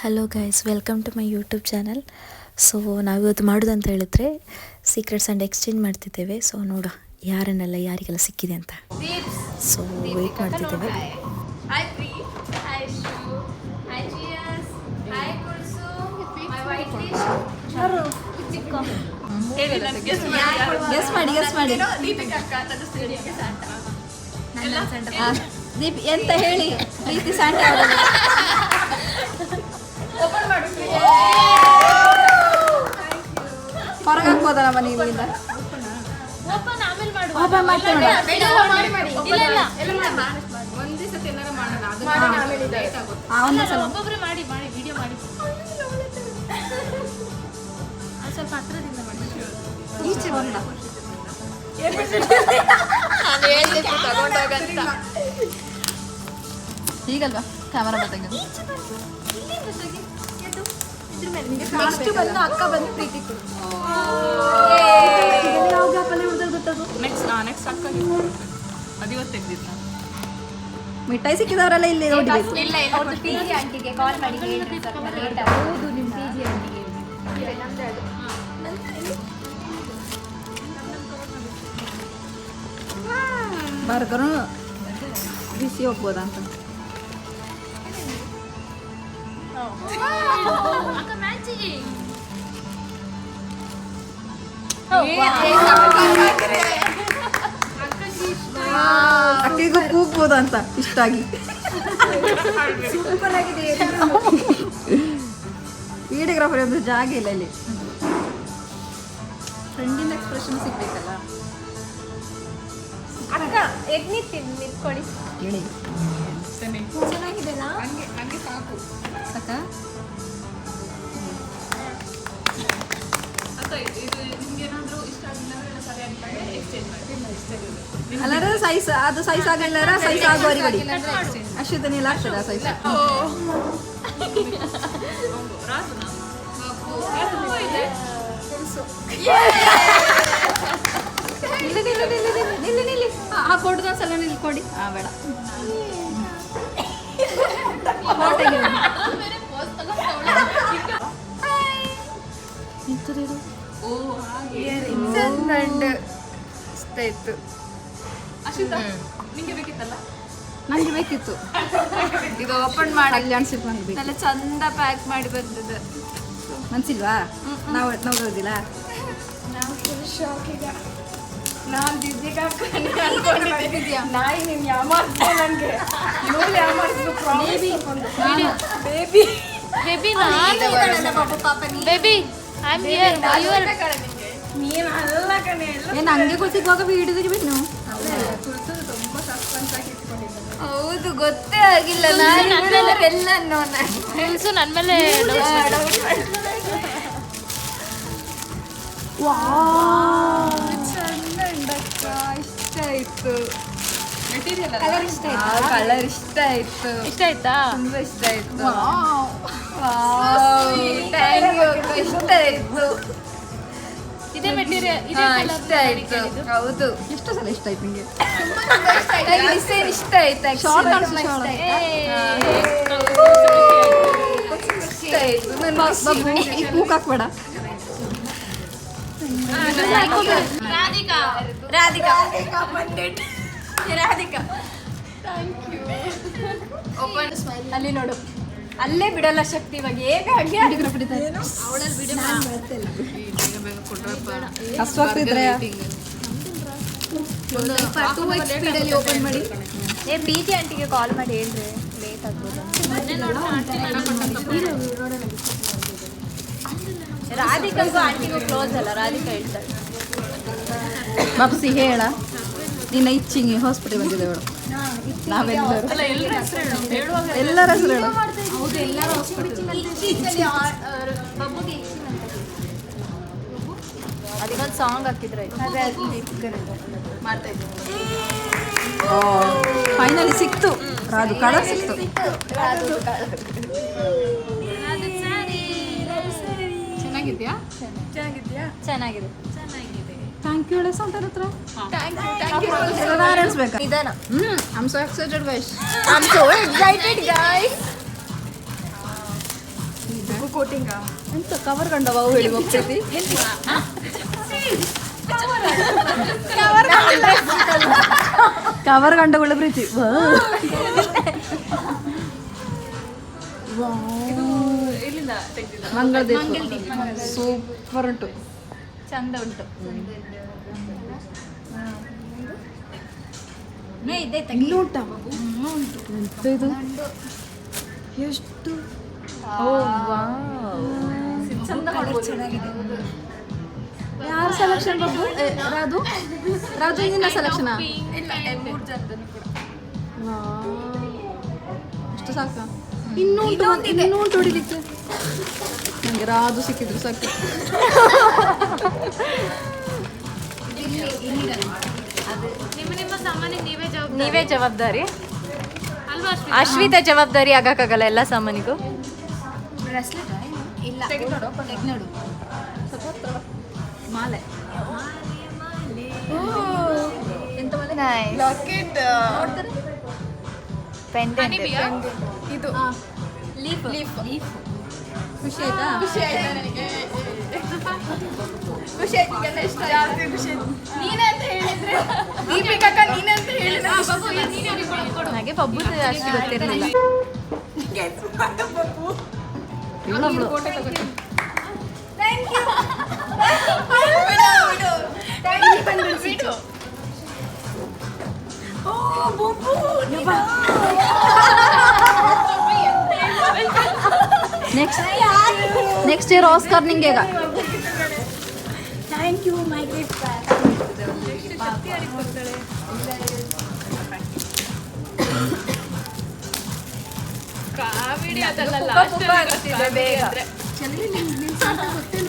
Hello guys, welcome to my YouTube channel. So ನಾವಿವತ್ತು ಮಾಡೋದಂತ ಹೇಳಿದ್ರೆ ಸೀಕ್ರೆಟ್ಸ್ ಆ್ಯಂಡ್ ಎಕ್ಸ್ಚೇಂಜ್ ಮಾಡ್ತಿದ್ದೇವೆ. ಸೊ ನೋಡ ಯಾರನ್ನೆಲ್ಲ ಯಾರಿಗೆಲ್ಲ ಸಿಕ್ಕಿದೆ ಅಂತ. ಸೊ ವೆಯ್ಟ್ ಮಾಡ್ತಿದ್ದೇವೆ. ದೀಪ್ ಎಂತ ಹೇಳಿ ಪ್ರೀತಿ ಸಾಂಟೆ ಅವರಲ್ಲಿ ಹೊರಗಾಕ್ಬೋದಲ್ಲ ಮನೆ ಇಲ್ಲಿಂದ ಈಚೆ ಬಂದ ಹೀಗಲ್ವಾ ಕ್ಯಾಮರಾ ಬತ್ತಾಗ ನೆಕ್ಸ್ಟ್ ಬಂದು ಅಕ್ಕ ಬಂದು ಪ್ರೀತಿ ಕೊಡು. ಯಾವ ಗ್ಯಾಪಲ್ಲಿ ಹುಡುಗರು ಗೊತ್ತದು ನೆಕ್ಸ್ಟ್ ಅಕ್ಕ ಅದು ಇವತ್ತು ತೆಗ್ದಿದ್ದ ಮಿಠಾಯಿ ಸಿಕ್ಕಿದವರೆಲ್ಲ ಇಲ್ಲಿ ನೋಡಿ ಪಿಜಿ ಆಂಟಿಗೆ ಕಾಲ್ ಮಾಡಿ ಹೇಳಿದ್ರು ಸ್ವಲ್ಪ ಲೇಟ್ ಹೌದು ನಿಮ್ಮ ಪಿಜಿ ಆಂಟಿಗೆ ಬರ್ಗರು ಬಿಸಿ ಹೋಗ್ಬೋದಾ ಅಂತ ಅಕ್ಕಿಗೂ ಕೂಗ್ಬೋದು ಅಂತ ಇಷ್ಟಾಗಿ ಸೂಪರ್ ಆಗಿದೆ. ವಿಡಿಯೋಗ್ರಾಫರ್ ಒಂದು ಜಾಗ ಇಲ್ಲ ಇಲ್ಲಿ. ಫ್ರೆಂಡಿನ ಎಕ್ಸ್ಪ್ರೆಷನ್ ಸಿಗ್ಬೇಕಲ್ಲ. ಅಕ್ಕ ಎಗ್ನಿತ್ತೀನಿ ನಿಂತ್ಕೊಳ್ಳಿ ಹೇಳಿ ಚೆನ್ನಾಗಿದೆಲ್ಲ ನನಗೆ ಸಾಕು ಅಕ್ಕ ಇದು ನಿಮ್ಗೆ ಏನಾದರೂ ಇಷ್ಟ ಆಗಿಲ್ಲ ಅಂದ್ರೆ ಸರಿ ಅನ್ಕೊಂಡೆ ಎಕ್ಸ್ಚೇಂಜ್ ಮಾಡಿ ಅಲ್ಲರ ಸೈಜ್ ಅದು ಸೈಜ್ ಆಗಲ್ಲರ ಸೈಜ್ ಆಗೋರಿ ಬಿಡಿ ಅಶ್ವಿತ ನೀಲ ಆಗ್ತದೆ ಆ ಸೈಜ್ ನಿಲ್ಲಿ ಆ ಕೊಡುದ ಸಲ ನಿಲ್ಕೊಡಿ ಬೇಡ ಇತ್ತು ಅಶ್ವಿತಾ ನಿಂಗೆ ಬೇಕಿತ್ತಲ್ಲ ನನಗೆ ಬೇಕಿತ್ತು ಇದು ಓಪನ್ ಮಾಡಿ ಕಲ್ಯಾಣ ಸಿಲ್ಕ್ ನನಗೆ ಬೇಕು. നല്ല ಚಂದ ಪ್ಯಾಕ್ ಮಾಡಿ ಬಂದದ್ದು ಮನ್ಸಿಲ್ವಾ ನಾವು ನೋಡೋದಿಲ್ಲ ನಾವು ಫುಲ್ ಶಾಕ್ ಈಗ ನಾನು ದಿದ್ದಿಗೆ ಅನ್ಕೊಂಡಿದ್ದೆ ನಾಯಿ ನೀನು ಯಾಮಾರ್ಸ್ಕೊ ನನಗೆ ಇವಳು ಯಾಮಾರ್ಸ್ಕೊ baby baby baby I am here you are ನೀನು ಅಲ್ಲ ಕಣೆ ಏನು ಹಂಗೆ ಕೂತಿರುವಾಗ ವಿಡಿಯೋ ತೆಗಿಬೇಕು ನೀವು ತುಂಬ ಸಸ್ಪೆನ್ಸ್ ಆಗಿ ಇಟ್ಕೊಂಡಿದ್ದೆ ಹೌದು ಗೊತ್ತೇ ಆಗಿಲ್ಲ ನಾನು ಎಲ್ಲ ಫುಲ್ಸು ನನ್ನ ಮೇಲೆ ಚಂದ ಉಂಡಕ್ಕ ಇಷ್ಟ ಆಯ್ತು ಮೆಟೀರಿಯಲ್ ಕಲರ್ ಇಷ್ಟ ಕಲರ್ ಇಷ್ಟ ಆಯ್ತು ಇಷ್ಟ ಆಯ್ತಾ ತುಂಬಾ ಇಷ್ಟ ಆಯ್ತು ಥ್ಯಾಂಕ್ ಯು ಅಕ್ಕ ಇಷ್ಟ ಆಯ್ತು ಇದೇ ಮೆಟೀರಿಯಲ್ ಇದೇ ಇಷ್ಟ ಆಯ್ತು ಹೌದು ಎಷ್ಟು ಸಲ ಇಷ್ಟ ಆಯ್ತು ನಿಮಗೆ ಡಿಸೈನ್ ಇಷ್ಟ ಆಯ್ತು ಶಾರ್ಟ್ actually. ಇಷ್ಟ ಆಯ್ತು ಈ ಕೂಕ್ ಹಾಕ್ಬೇಡ ರಾಧಿಕಾ ರಾಧಿಕಾ ರಾಧಿಕಾ ಓಪನ್ ಅಲ್ಲಿ ನೋಡು ಅಲ್ಲೇ ಬಿಡಲ್ಲ ಶಕ್ತಿ ಇವಾಗ ಹೇಗೆ ಹಾಗೆ ಕಷ್ಟವಾಗ್ತಿದ್ರೆ ಓಪನ್ ಮಾಡಿ ಏ ಪಿ ಜಿ ಆಂಟಿಗೆ ಕಾಲ್ ಮಾಡಿ ಹೇಳ್ರಿ ಲೇಟ್ ಆಗ್ಬೋದು ರಾಧಿಕಾಗೂ ಆಂಟಿಗೂ ಕ್ಲೋಸ್ ಅಲ್ಲ ರಾಧಿಕಾ ಹೇಳ್ತಾಳೆ ಬಾಪ್ಸಿ ಹೇಳ ನಿನ್ನ ಇಚ್ಚಿಂಗಿ ಹಾಸ್ಪಿಟಲ್ ಬಂದಿದೆ ಹೇಳು ನಾವೆಲ್ಲರೂ ಎಲ್ಲರ ಹೆಸರು ಹೇಳು ಹೌದು ಎಲ್ಲರೂ ಅದಕ್ಕೊಂದು ಸಾಂಗ್ ಹಾಕಿದ್ರೆ ಮಾಡ್ತಾ ಇದ್ದೆ ಫೈನಲಿ ಸಿಕ್ತು ರಾದು ಕಲರ್ ಸಿಕ್ತು ಚೆನ್ನಾಗಿದ್ಯಾ ಚೆನ್ನಾಗಿದೆ ಥ್ಯಾಂಕ್ ಯು ಹೇಳಿ ಸಂತರ ಹತ್ರ ಥ್ಯಾಂಕ್ ಯು ಎಲ್ಲರೂ ಹೇಳಿಸ್ಬೇಕಾ ನಿಧಾನ I am so excited guys I am so excited guys coating ಎಂತ ಕವರ್ ಕಂಡವ ಅವು ಹೇಳಿ ಹೋಗ್ತೈತಿ ಕವರ್ ಕಂಡಗಳ ಪ್ರೀತಿ ಇಲ್ಲಿಂದ ತೆಗ್ದಿಲ್ಲ. ಮಂಗಳ ಸೂಪರ್ ಉಂಟು ಚಂದ ಉಂಟು. ಇಲ್ಲೂ ಉಂಟಾ ಎಂತ ಇದು ಎಷ್ಟು ಯಾರು ಸೆಲೆಕ್ಷನ್ ಬಾಬು ರಾಜು ರಾಜು ನಿನ್ನ ಸೆಲೆಕ್ಷನಾ ಇಲ್ಲ 3 ಜನದನ್ನು ಕೂಡ. ಅಷ್ಟು ಸಾಕ ಇನ್ನೂ ಉಂಟು ಹೊಡಿಲಿಕ್ಕೆ ನನಗೆ ರಾಜು ಸಿಕ್ಕಿದ್ರು ಸಾಕು ನಿಮ್ಮ ಸಾಮಾನಿಗೆ ನೀವೇ ಜವಾಬ್ದಾರಿ ಅಲ್ವಾ ಅಶ್ವಿತಾ ಜವಾಬ್ದಾರಿ ಆಗಕ್ಕಾಗಲ್ಲ ಎಲ್ಲ ಸಾಮಾನಿಗೂ. ಇಲ್ಲ ನೋಡು ಮಾಲೆ ಲಾಕೆಟ್ ಇದು ಖುಷಿ ಆಯ್ತಾ ಖುಷಿ ಆಯ್ತಾ ನನಗೆ ಖುಷಿ ಆಯ್ತು ಈಗೆಲ್ಲ ಇಷ್ಟ ಜಾಸ್ತಿ ಖುಷಿ ಆಯ್ತು ನೀನೇ ಅಂತ ಹೇಳಿದ್ರೆ ದೀಪಿಕಾ ನೀನೇ ಅಂತ ಹೇಳಿದ್ರೆ ಹಾಗೆ ಪಬ್ಬು ಅಷ್ಟು ಗೊತ್ತಿರಲಿಲ್ಲ. ಇವಳೊಬ್ಳು ನೆಕ್ಸ್ಟ್ ಇಯರ್ ಆಸ್ಕರ್ ನಿಂಗೆ ಈಗ ಕಾಮಿಡಿ ಅದಲ್ಲ ಲಾಸ್ಟ್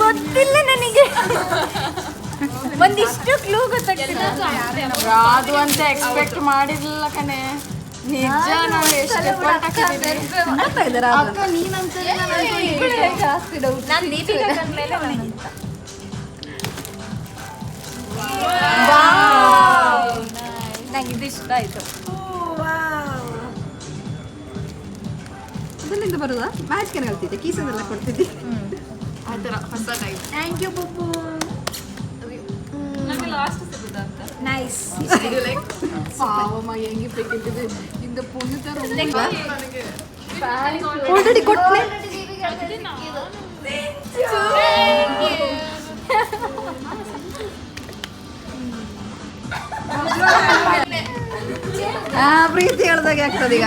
ಗೊತ್ತಿಲ್ಲ ನನಗೆ ಒಂದಿಷ್ಟು ಕ್ಲೂ ಗೊತ್ತಾಗ್ತಿಲ್ಲ. ಅದು ಅಂತ ಎಕ್ಸ್ಪೆಕ್ಟ್ ಮಾಡಿರ್ಲಿಲ್ಲ ಕಣೆ ನಿಜ ನಾವು ಎಷ್ಟು ಅಕ್ಕ ನೀನಂತ ಜಾಸ್ತಿ ಡೌಟ್ ನಾನು ದೀಪಿಕಾ ಕಂಡ್ಮೇಲೆ ಅವನಂತ. ನಂಗೆ ಇದು ಇಷ್ಟ ಆಯ್ತು. ಅದಲ್ಲಿಂದ ಬರುದಾ ಮ್ಯಾಚ್ ಕೆನ ಹೇಳ್ತಿದ್ದೆ ಕೀಸದೆಲ್ಲ ಕೊಡ್ತಿದ್ದೆ ಆ ಥರ ಹೊಸ ಟೈಪ್. ಥ್ಯಾಂಕ್ ಯು ಪಪ್ಪು ನಮಗೆ ಲಾಸ್ಟ್ ಸಿಗುದಾ ಅಂತ. ನೈಸ್. ಪಾವಮ್ಮ ಹೆಂಗೆ ಬೇಕಿದ್ದಿದೆ ಇಂದ ಪುಣ್ಯತರ ಆಲ್ರೆಡಿ ಕೊಟ್ಟೆ ಪ್ರೀತಿ ಹೇಳ್ದಾಗ ಆಗ್ತದೆ ಈಗ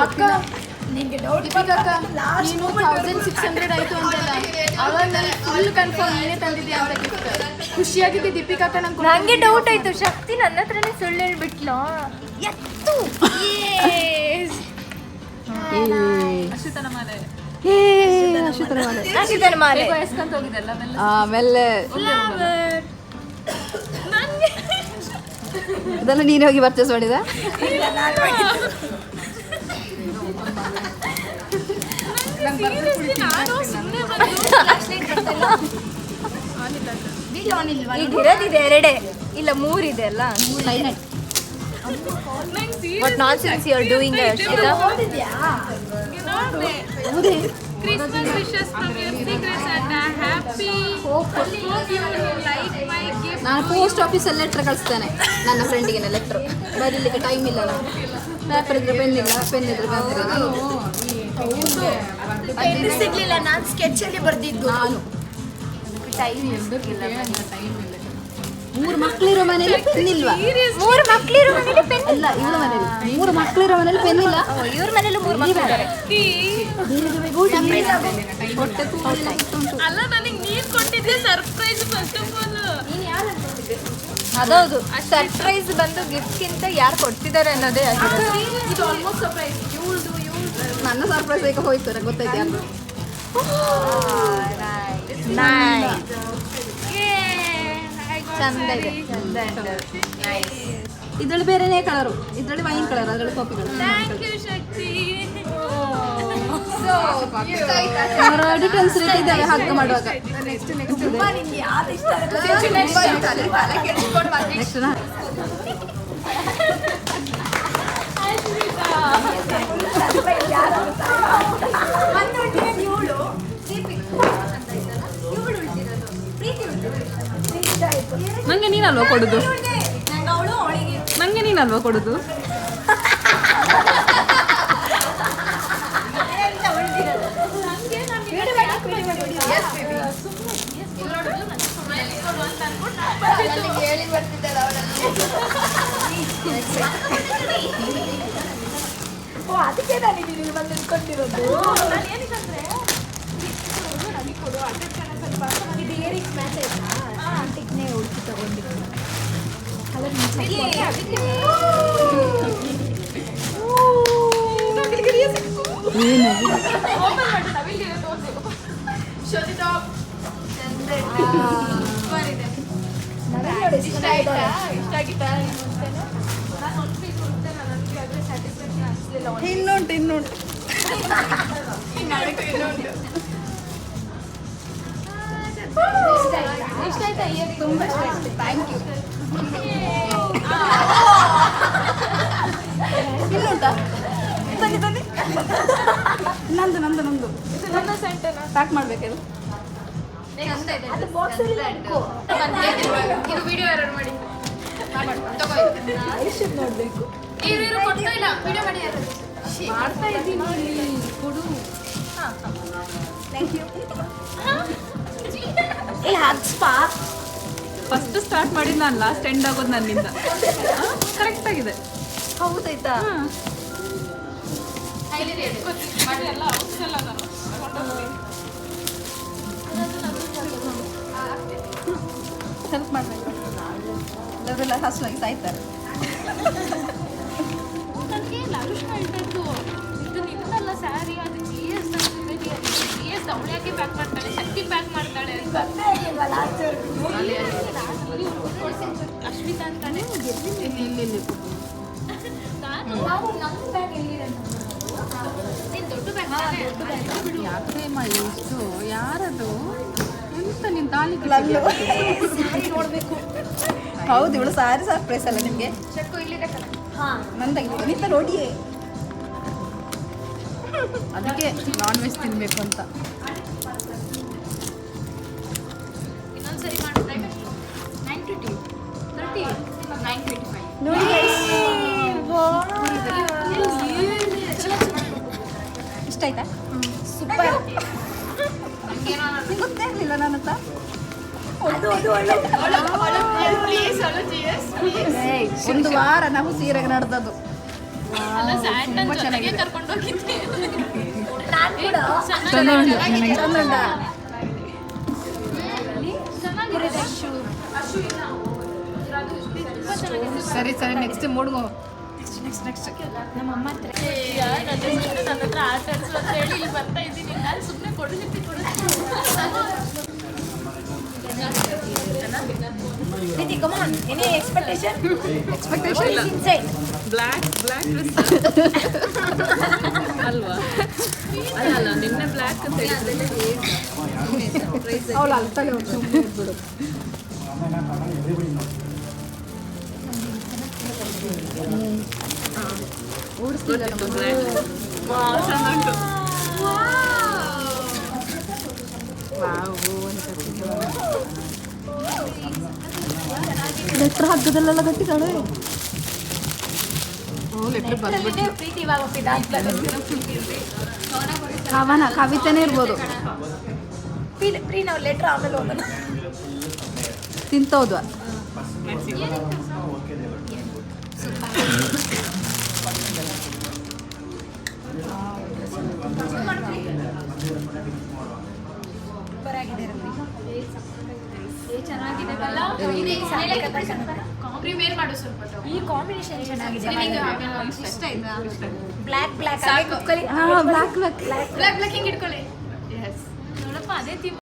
ಅಕ್ಕ ನಿಂಗೆ ಡೌಟ್ ಅಕ್ಕ ನೀನು 1600 ಆಯ್ತು ಅಂತಲ್ಲ ಅವಾಗ ನನಗೆ ಫುಲ್ ಕನ್ಫರ್ಮ್ ನೀನೇ ತಂದಿದ್ಯಾ ಅಂತ ಗಿಫ್ಟ್ ಖುಷಿಯಾಗಿದ್ದೆ ದೀಪಿಕಾ ಅಕ್ಕ ನಂಗೆ ಡೌಟ್ ಆಯ್ತು ಶಕ್ತಿ ನನ್ನ ಹತ್ರನೇ ಸುಳ್ಳು ಹೇಳ್ಬಿಟ್ಲ. ಎತ್ತು ಅಶ್ವಿತನ ಮಾಲೆ ಅಶ್ವಿತನ ಮಾಲೆ ವಯಸ್ಕಂತ ಹೋಗಿದ್ದಲ್ಲ ಆಮೇಲೆ ಆಮೇಲೆ ಇದೆಲ್ಲ ನೀನು ಹೋಗಿ ಪರ್ಚೇಸ್ ಮಾಡಿದ ಈಗ ಇರೋದಿದೆ 2 ಇಲ್ಲ 3 ಇದೆ ಅಲ್ಲ. What nonsense you are doing Arshita. Christmas wishes from your secrets and a happy hope you like my gift. ನಾನು ಪೋಸ್ಟ್ ಆಫೀಸಲ್ಲಿ ಲೆಟ್ರ್ ಕಳಿಸ್ತೇನೆ ನನ್ನ ಫ್ರೆಂಡಿಗೆ ಲೆಟ್ರ್ ಬರೀಲಿಕ್ಕೆ ಟೈಮ್ ಇಲ್ಲ ನಾನು ಪೇಪರ್ ಇದ್ರೆ ಪೆನ್ ಇಲ್ಲ ಪೆನ್ ಇದ್ರೆ ಪೇಪರ್ ಸಿಗ್ಲಿಲ್ಲ. ನಾನು ಸ್ಕೆಚಲ್ಲಿ ಬರ್ದಿದ್ದು. ನಾನು 3 ಮಕ್ಕಳಿರೋ ಮನೇಲಿ ಪೆನ್ ಇಲ್ವಾ 3 ಮಕ್ಕಳಿರೋ ಮನೇಲಿ ಪೆನ್ ಅಲ್ಲ ಇವಳ ಮನೇಲಿ 3 ಮಕ್ಕಳಿರೋ ಮನೇಲಿ ಪೆನ್ ಇಲ್ಲ ಇವ್ರ ಮನೇಲಿ 3 ಮಕ್ಕಳಿದ್ದಾರೆ. ಅಲ್ಲ ನನಗೆ ನೀರು ಕೊಟ್ಟಿದ್ದೆ ಸರ್ಪ್ರೈಸ್ ಫಸ್ಟ್ ಆಫ್ ಆಲ್. ಅದೌದು ಸರ್ಪ್ರೈಸ್ ಬಂದು ಗಿಫ್ಟ್ಗಿಂತ ಯಾರು ಕೊಡ್ತಿದ್ದಾರೆ ಅನ್ನೋದೇ ಆಗಿದೆ. ಇದು ಆಲ್ಮೋಸ್ಟ್ ಸರ್ಪ್ರೈಸ್. ನನ್ನ ಸರ್ಪ್ರೈಸ್ ಈಗ ಹೋಯ್ತು ನನಗೆ ಗೊತ್ತೈತೆ ಯಾರು ಚಂದ ಇದೆ. ಇದ್ರಲ್ಲಿ ಬೇರೆನೇ ಕಲರು ಇದ್ರಲ್ಲಿ ವೈನ್ ಕಲರ್ ಅದ್ರಲ್ಲಿ coffee colour thank you Shakti. Details rate ಇದ್ದಾವೆ ಹಗ್ಗ ಮಾಡುವಾಗ ನೆಕ್ಸ್ಟ್ ನಂಗೆ ನೀನಲ್ವಾ ಕೊಡೋದು, ನಂಗೆ ನೀನಲ್ವಾ ಕೊಡೋದು. ಅದಕ್ಕೆ ನನಗೆ ನೀವು ಬಂದು ನಿಂತ್ಕೊಂಡಿರೋದು. ಇದು ಏರಿಕ್ ಮ್ಯಾಚ್ ಆಯ್ತಾ? ಆಂಟಿಕ್ನೇ ಹುಡುಕಿ ತಗೊಂಡಿದ್ದು. ಇನ್ನುಂಟು ಇಷ್ಟ ಆಯ್ತಾ? ತುಂಬ ಇಷ್ಟ ಆಯ್ತು. Thank you. ಇನ್ನುಂಟಾ? ಬನ್ನಿ ಬನ್ನಿ, ನಂದು ನಂದು ನಂದು ನನ್ನ ಸೆಂಟರ್ ಪ್ಯಾಕ್ ಮಾಡ್ಬೇಕಿದು. ಅದು ಬಾಕ್ಸಲ್ಲಿ ಇಟ್ಕೋ. ಇದು ವಿಡಿಯೋ ಎರರ್ ಮಾಡಿದ್ದು. ಐಶನ್ ನೋಡಬೇಕು. ಇವ್ರು ಕೊಡ್ತಾ ಇಲ್ಲ, ವಿಡಿಯೋ ಮಾಡಿ ಯಾರು ಮಾಡ್ತಾ ಇದ್ದೀನಿ, ಕೊಡು. Thank you. ಏ ಹಾಕ್ಸ್ಪಾ. ಫಸ್ಟ್ ಸ್ಟಾರ್ಟ್ ಮಾಡಿದ್ದು ನಾನು, ಲಾಸ್ಟ್ ಎಂಡ್ ಆಗೋದು ನನ್ನಿಂದ. ಕರೆಕ್ಟ್ ಆಗಿದೆ. ಹೌದಾಯ್ತಾ? ಹೆಲ್ಪ್ ಮಾಡಬೇಕು, ಅವರೆಲ್ಲ ಹಸುವಾಗಿ ಸಾಯ್ತಾರೆ. ನನಗೆ ಲಾವಿಶ್ ಹೇಳ್ತಾ ಇತ್ತು, ಇದು ನಿನ್ನಲ್ಲ ಸ್ಯಾರಿ, ಅದು GS GS ಅವಳಿಯಾಗಿ ಪ್ಯಾಕ್ ಮಾಡ್ತಾಳೆ, ಶಕ್ತಿ ಪ್ಯಾಕ್ ಮಾಡ್ತಾಳೆ ಅಂತ. ಅಶ್ವಿತಾ ಅಂತಾನೆ. ನೀನು ದೊಡ್ಡ ಬ್ಯಾಗ್ ಯಾಕ್ರೇಮ್ಮ ಎಷ್ಟು ಯಾರದು ಎಂತ ನಿನ್ ತಾಲಿ ನೋಡ್ಬೇಕು. ಹೌದು, ಇವಳು ಸಾರಿ ಸರ್ಪ್ರೈಸ್ ಅಲ್ಲ ನಿಮಗೆ. ಚಕ್ಕು ಇಲ್ಲಿದೆ ಕಣ. ನಂದಾಗಿತ್ತು ನಿಂತ ನೋಡಿಯೇ, ಅದಕ್ಕೆ ನಾನ್ ವೆಜ್ ತಿನ್ಬೇಕು ಅಂತ. ಇನ್ನೊಂದ್ಸರಿ ಮಾಡ್ತಾರೆ 920 30 925. ನೋಡಿ ಇಷ್ಟ ಆಯ್ತಾ? ಸೂಪರ್. ನಿಂಗೆ ಗೊತ್ತೇ ಇರಲಿಲ್ಲ ನನ್ನ ಹತ್ರ. ಒಂದು ವಾರ ನಾವು ಸೀರೆಗೆ ನಡೆದದ್ದು. ಅಲ್ಲ ಸ್ಯಾಟನ್ ತುಂಬಾ ಜೊತೆಗೆ ಚೆನ್ನಾಗಿದೆ. ಕರ್ಕೊಂಡು ಹೋಗಿದ್ದೆ. ಸರಿ ಸರಿ, ನೆಕ್ಸ್ಟ್ ಮೂಡ್ಗೋ. ನಮ್ಮಮ್ಮ ಹತ್ರ ನನ್ನ ಹತ್ರ ಆಟ ಆಡಿಸು ಅಂತ ಹೇಳಿ ಇಲ್ಲಿ ಬರ್ತಾ ಇದ್ದೀನಿ. ನಾನು ಸುಮ್ಮನೆ ಕೊಡುತ್ತಿ Niti, come on. Any expectation? Expectation ಇಲ್ಲ. Inside. ಬ್ಲ್ಯಾಕ್ ಡ್ರೆಸ್ ಅಲ್ವಾ? ಅಲ್ಲ ನಿನ್ನೆ ಬ್ಲ್ಯಾಕ್ ಅಂತ ಅವಳು ಅಲ್ತಾಳೆ ಬಿಡು. ಓಡಿಸ್ತಿಲ್ಲ ಲೆಟ್ರ್ ಹಗ್ಗದಲ್ಲೆಲ್ಲ ಗಟ್ಟಿದ್ದಾಳೆ. ಲೆಟ್ರ್ ಬಂದ್ಬಿಟ್ಟು ಪ್ರೀತಿ ಇವಾಗ ಕವನ ಕವಿತೆನೇ ಇರ್ಬೋದು. ಪ್ರೀ ನಾವು ಲೆಟ್ರ್ ಆಮೇಲೆ ಹೋಗೋಣ. ತಿಂತೋದ್ವಾ? ಚೆನ್ನಾಗಿದೆ ಪ್ರಿಪೇರ್ ಮಾಡು ಸ್ವಲ್ಪ. ಈ ಕಾಂಬಿನೇಷನ್ ಚೆನ್ನಾಗಿದೆ. ಇಷ್ಟ ಆಯ್ತಾ? ಬ್ಲ್ಯಾಕ್ ಬ್ಲ್ಯಾಕ್ ಬ್ಲ್ಯಾಕ್ ಬ್ಲ್ಯಾಕ್ ಹಿಂಗೆ ಇಟ್ಕೊಳ್ಳಿ. ನೋಡಪ್ಪ ಅದೇ